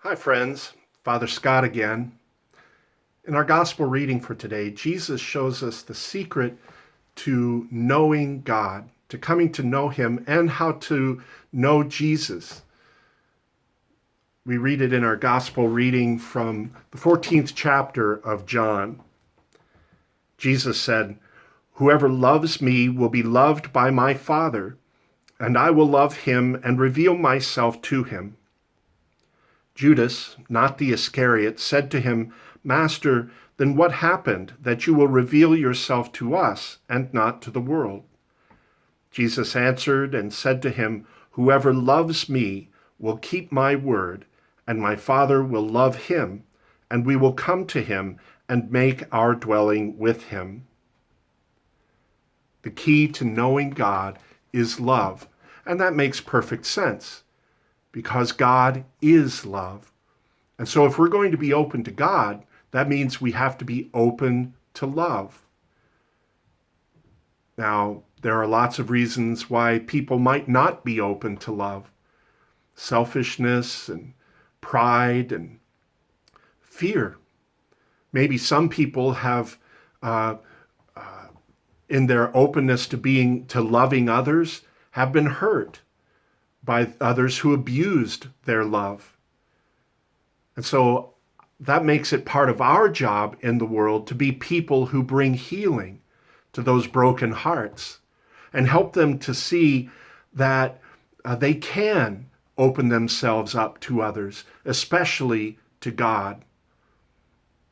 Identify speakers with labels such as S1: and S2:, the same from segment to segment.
S1: Hi, friends. Father Scott again. In our gospel reading for today, Jesus shows us the secret to knowing God, to coming to know Him, and how to know Jesus. We read it in our gospel reading from the 14th chapter of John. Jesus said, "Whoever loves me will be loved by my Father, and I will love him and reveal myself to him." Judas, not the Iscariot, said to him, "Master, then what happened that you will reveal yourself to us and not to the world?" Jesus answered and said to him, "Whoever loves me will keep my word, and my Father will love him, and we will come to him and make our dwelling with him." The key to knowing God is love, and that makes perfect sense, because God is love. And so if we're going to be open to God, that means we have to be open to love. Now, there are lots of reasons why people might not be open to love. Selfishness and pride and fear. Maybe some people have, in their openness to loving others, have been hurt by others who abused their love. And so that makes it part of our job in the world to be people who bring healing to those broken hearts and help them to see that they can open themselves up to others, especially to God.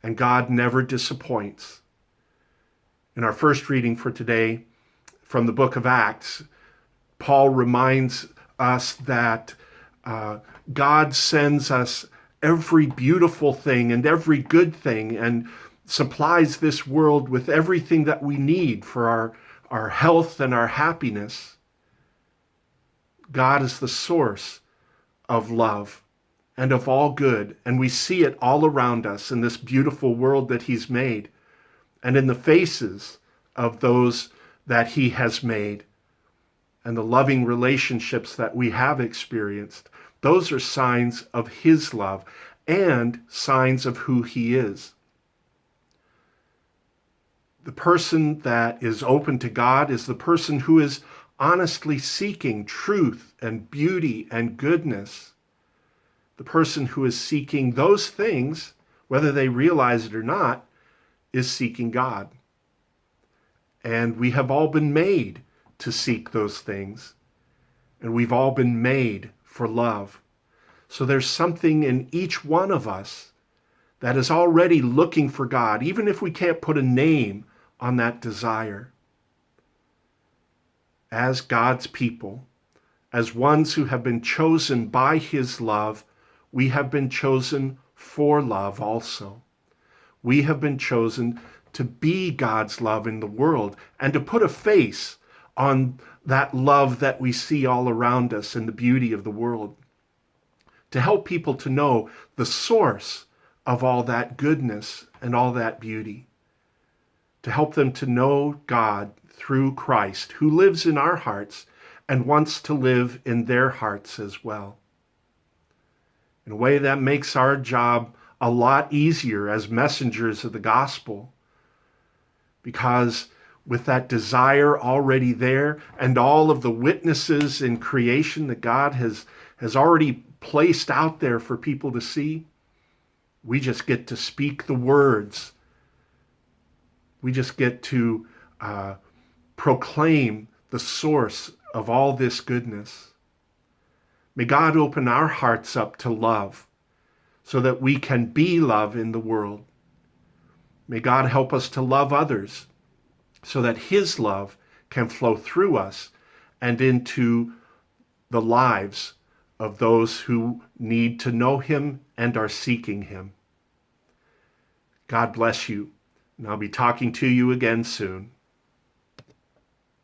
S1: And God never disappoints. In our first reading for today from the book of Acts, Paul reminds us that God sends us every beautiful thing and every good thing and supplies this world with everything that we need for our health and our happiness. God is the source of love and of all good, and we see it all around us in this beautiful world that He's made and in the faces of those that He has made and the loving relationships that we have experienced. Those are signs of His love and signs of who He is. The person that is open to God is the person who is honestly seeking truth and beauty and goodness. The person who is seeking those things, whether they realize it or not, is seeking God. And we have all been made to seek those things. And we've all been made for love. So there's something in each one of us that is already looking for God, even if we can't put a name on that desire. As God's people, as ones who have been chosen by His love, we have been chosen for love also. We have been chosen to be God's love in the world and to put a face on that love that we see all around us in the beauty of the world. To help people to know the source of all that goodness and all that beauty. To help them to know God through Christ, who lives in our hearts and wants to live in their hearts as well. In a way that makes our job a lot easier as messengers of the gospel, because with that desire already there and all of the witnesses in creation that God has already placed out there for people to see, we just get to speak the words. We just get to proclaim the source of all this goodness. May God open our hearts up to love so that we can be love in the world. May God help us to love others so that His love can flow through us and into the lives of those who need to know Him and are seeking Him. God bless you, and I'll be talking to you again soon.